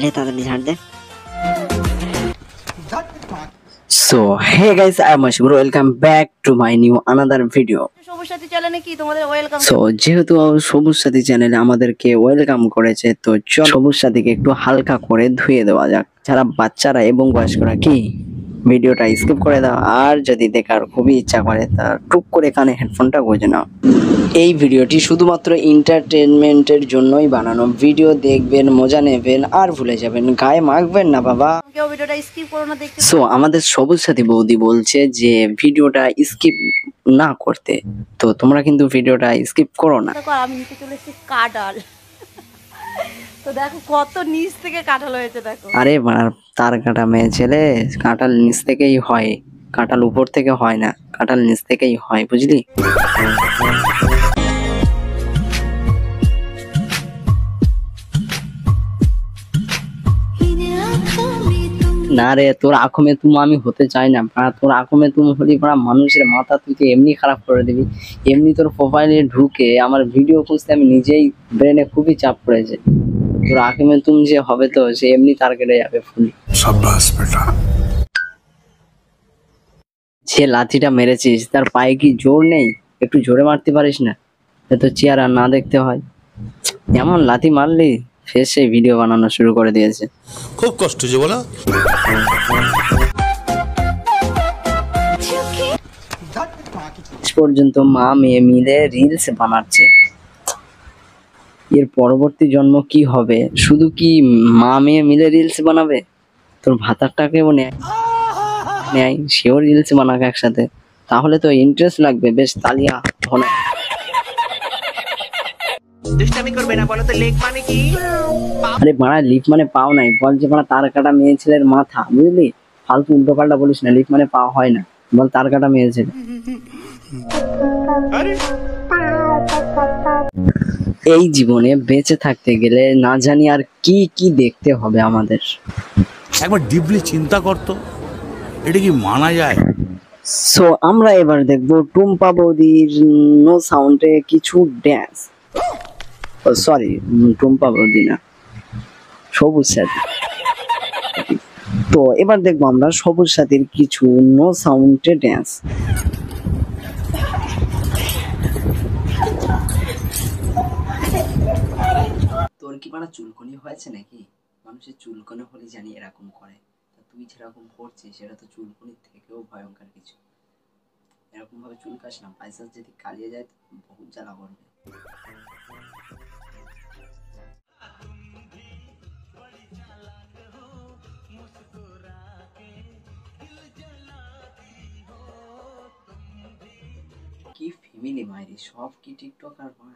ले ताড়াতাড়ি ঝাড় দে। So hey guys, I am Ashur. Welcome back to my new another video. সবুজ সাথী চ্যানেলে কি তোমাদের ওয়েলকাম। So যেহেতু সবুজ সাথী চ্যানেলে আমাদেরকে ওয়েলকাম করেছে, তো চল সবুজ সাথীকে একটু হালকা করে ধুয়ে দেওয়া যাক। যারা বাচ্চারা এবং বয়স্করা কি ভিডিওটা স্কিপ করে দাও, আর যদি দেখার খুবই ইচ্ছা করে তা টুক করে কানে হেডফোনটা গুঁজে নাও। এই ভিডিওটি শুধুমাত্র এন্টারটেইনমেন্টের জন্যই বানানো। ভিডিও দেখবেন, মজা নেবেন আর ভুলে যাবেন, গায়ে মাখবেন না বাবা। কেউ ভিডিওটা স্কিপ করো না দেখতে। সো আমাদের সবুজ সাথী বৌদি বলছে যে ভিডিওটা স্কিপ না করতে, তো তোমরা কিন্তু ভিডিওটা স্কিপ করো না। দেখো আমি নিতে চলে এসেছি কাঁঠাল, তো দেখো কত নিচ থেকে কাঁঠাল হয়েছে দেখো। আরে তার কাটা মেয়ে ছেলে, কাঁঠাল নিচ থেকেই হয়, কাঁঠাল উপর থেকে হয় না, কাঁঠাল নিচ থেকেই হয়, বুঝলি? না রে, তোর আঁখমে তুমি আমি হতে চাই না। তোর আঁখমে তুমি হলি মানুষের মাথা তুই তো এমনি খারাপ করে দিবি। এমনি তোর প্রোফাইলে ঢুকে আমার ভিডিও খুঁজতে আমি নিজেই ব্রেনে খুবই চাপ পড়েছে। তোর আঁখমে তুমি যে হবে তো সে এমনি তার কেটে যাবে ফুল। শাবাশ বেটা। যে লাঠিটা মেরেছিস তার পায়ে কি জোর নেই? একটু জোরে মারতে পারিস না? এত চেহারা না দেখতে হয়। এমন লাথি মারলি ফের সেই ভিডিও বানানো শুরু করে দিয়েছে। খুব কষ্ট যে বলো। পর্যন্ত মা মেয়ে মিলে রিলস বানাচ্ছে। এর পরবর্তী জন্ম কি হবে? শুধু কি মা মেয়ে মিলে রিলস বানাবে? তোর ভাতারটাকেও নেয়, সেও রিলস বানাক একসাথে, তাহলে তো ইন্টারেস্ট লাগবে। বেশ তালিয়া হলো। আরে বাড়া, লিপ মানে পাও নাই, বল যে বাড়া তার কাটা মেয়ে ছেলের মাথা, বুঝলি? ফালতু উল্টো পাল্টা বলিস না। লিপ মানে পাও হয় না, বল তার কাটা মেয়ে ছেলে। এই জীবনে বেঁচে থাকতে গেলে না জানি আর কি কি দেখতে হবে আমাদের। একবার ডিপলি চিন্তা করতো, এটা কি মানা যায়? সো আমরা এবার দেখবো টুম্পা বৌদির নো সাউন্ডে কিছু ড্যান্স। সরি, টুম্পা বৌদি না, সবুজ সাথী। তো এবার দেখবো আমরা সবুজ সাথীর কিছু নো সাউন্ডে ড্যান্স। তোর কি মানে চুলকনি হয়েছে নাকি? মানুষের চুলকনি হলে জানি এরকম করে, তুই যেরকম করছিস সেটা তো চুলকনির থেকেও ভয়ঙ্কর কিছু। এরকম ভাবে চুলকাস না, পয়সা যদি কালিয়ে যায় বহুত জ্বালা করবে। কি ফ্যামিলি মাইরি, সব কি টিকটক আর মা?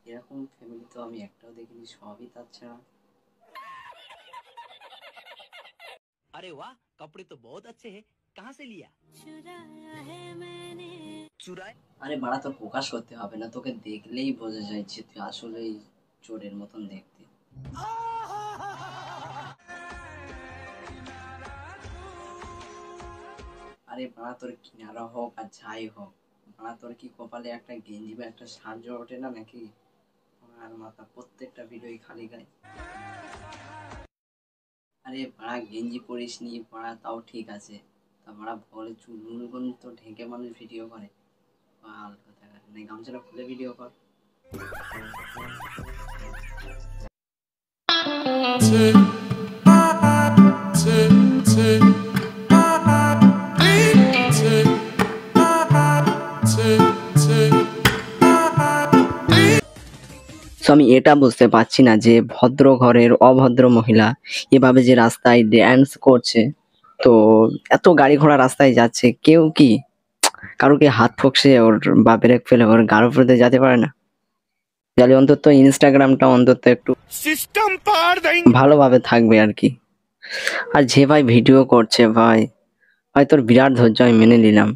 এরকম ফ্যামিলি তো আমি একটাও দেখিনি, সবই তার ছাড়া। अरे वाह, कपड़े तो बहुत अच्छे हैं, कहाँ से लिया? चुराया। আরে বাড়া, তোর প্রকাশ করতে হবে না, তোকে দেখলেই বোঝা যায় যে তুই আসলেই চোরের মতন দেখতে। আরে বাড়া, তোর কিনারা হোক আর যাই হোক, বাড়া তোর কি কপালে একটা গেঞ্জি বা একটা শার্ট ওঠে না নাকি? আর মাথা প্রত্যেকটা ভিডিওই খালি গায়ে। আরে বাড়া, গেঞ্জি পরিস নি বাড়া, তাও ঠিক আছে, তা বাড়া বলে চুলগুন তো ঢেকে মানুষ ভিডিও করে। গামছাটা খুলে ভিডিও কর। আমি এটা বুঝতে পারছি না যে ভদ্র ঘরের অভদ্র মহিলা এভাবে যে রাস্তায় ড্যান্স করছে, তো এত গাড়ি ঘোড়া রাস্তায় যাচ্ছে, কেউ কি কারো কি হাত ফকসে ওর বা ব্রেক ফেলে ওর গাড়ি উপরে যেতে পারে না? জানি অন্তত ইনস্টাগ্রামটা অন্তত একটু সিস্টেম ভালোভাবে থাকবে আর কি। আর যে ভাই ভিডিও করছে, ভাই তোর বিরাট ধৈর্য, আমি মেনে নিলাম।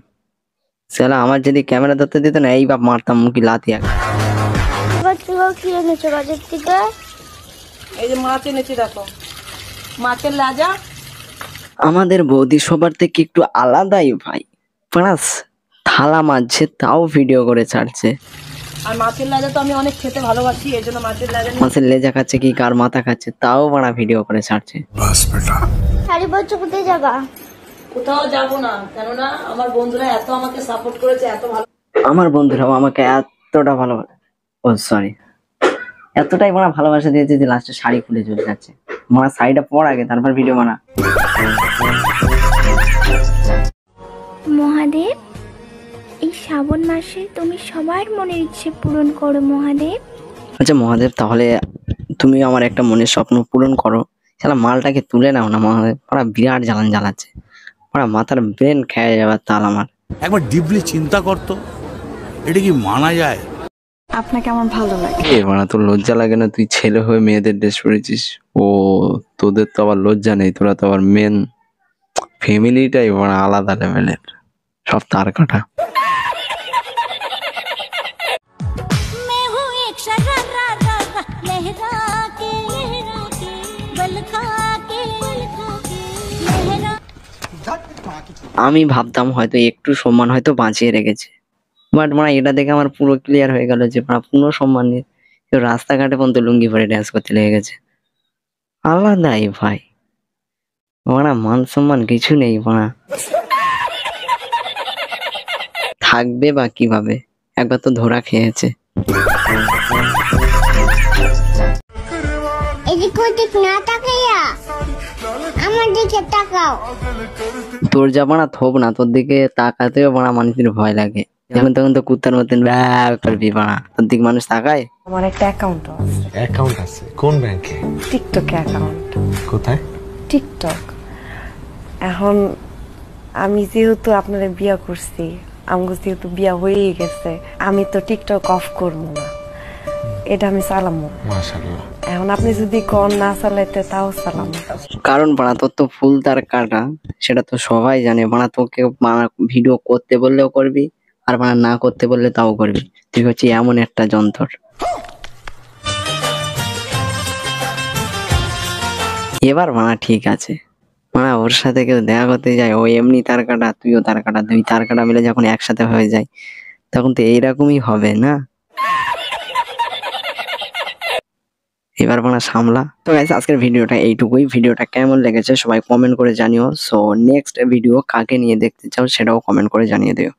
সেলা আমার যদি ক্যামেরা ধরতে দিত না, এই বাপ মারতাম মুখি লাথি এক। এই যে মাছ এনেছি দেখো, মাছের লাজা। আমাদের বৌদি সবার থেকে একটু আলাদাই ভাই, প্লাস থালা মাঝছে তাও ভিডিও করে ছাড়ছে। আর মাছের লেজা তো আমি অনেক খেতে ভালোবাসি, এই জন্য মাছের লেজা নিয়ে মাছের লেজা খাচ্ছে কি কার মাথা খাচ্ছে তাও বাড়া ভিডিও করে ছাড়ছে। শাড়ি পরছো কোথায় যাবা? কোথাও যাব না, কেননা আমার বন্ধুরা এত আমাকে সাপোর্ট করেছে, এত ভালো। আমার বন্ধুরাও আমাকে এতটা ভালোবাসে, ও সরি, এতটাই বাড়া ভালোবাসা দিয়েছে যে লাস্টে শাড়ি খুলে চলে যাচ্ছে। মারা শাড়িটা পর আগে তারপর ভিডিও বানা। মহাদেব, এই শ্রাবণ মাসে তুমি সবার মনের ইচ্ছে পূরণ করো মহাদেব। আচ্ছা মহাদেব, তাহলে তুমি আমার একটা মনের স্বপ্ন পূরণ করো। শালা মালটাকে তুলে নাও না মহাদেব, ওরা বিরাট জ্বালান জ্বালাচ্ছে, ওরা মাথার ব্রেন খেয়ে যাবার তাল আমার। একবার ডিপলি চিন্তা করতো এটা কি মানা যায়? আপনাকে আমার ভালো লাগে। এ মানে তোর লজ্জা লাগে না? তুই ছেলে হয়ে মেয়েদের ড্রেস পরেছিস। ও তোদের তো আবার লজ্জা নেই, তোরা তো আবার মেন ফ্যামিলিটাই মানে আলাদা লেভেলের, সব তার কাটা। আমি ভাবতাম হয়তো একটু সম্মান হয়তো বাঁচিয়ে রেখেছে, বাট মানে এটা দেখে আমার পুরো ক্লিয়ার হয়ে গেল যে মানে পুরো সম্মান নেই। কেউ রাস্তাঘাটে পর্যন্ত লুঙ্গি পরে ড্যান্স করতে লেগে গেছে। আলাদাই ভাই, মানে মান সম্মান কিছু নেই, মানে থাকবে বা কিভাবে, একবার তো ধরা খেয়েছে। এদিক ওদিক না তাকাইয়া আমার দিকে তাকাও। তোর যা বানা থোপ না, তোর দিকে তাকাতেও বানা মানুষের ভয় লাগে, যখন তখন তো কুত্তার মতন ব্যাগ করবি বানা, তোর দিকে মানুষ তাকায়। আমার একটা অ্যাকাউন্ট আছে, অ্যাকাউন্ট আছে? কোন ব্যাংকে? টিকটকে অ্যাকাউন্ট। কোথায়? টিকটক। এখন আমি যেহেতু আপনারা বিয়া করছি, আমগো যেহেতু বিয়া হয়েই গেছে, আমি তো টিকটক অফ করবো না, এটা আমি চালামো। মাশাআল্লাহ। এখন আপনি যদি কন না চালাইতে তাও চালামো। কারণ বানা তোর তো ফুল তার কাটা, সেটা তো সবাই জানে বানা। তোকে বানা ভিডিও করতে বললেও করবি, আর বানা না করতে বললে তাও করবি। তুই হচ্ছে এমন একটা যন্ত্র। এবার বানা ঠিক আছে, মানে ওর সাথে কেউ দেখা করতে যায়, ও এমনি তার কাটা, তুইও তার কাটা, দুই তার কাটা মিলে যখন একসাথে হয়ে যায় তখন তো এইরকমই হবে না? এবার বানা সামলা। তো গাইস আজকের ভিডিওটা এইটুকুই। ভিডিওটা কেমন লেগেছে সবাই কমেন্ট করে জানিও। সো নেক্সট ভিডিও কাকে নিয়ে দেখতে চাও সেটাও কমেন্ট করে জানিয়ে দিও।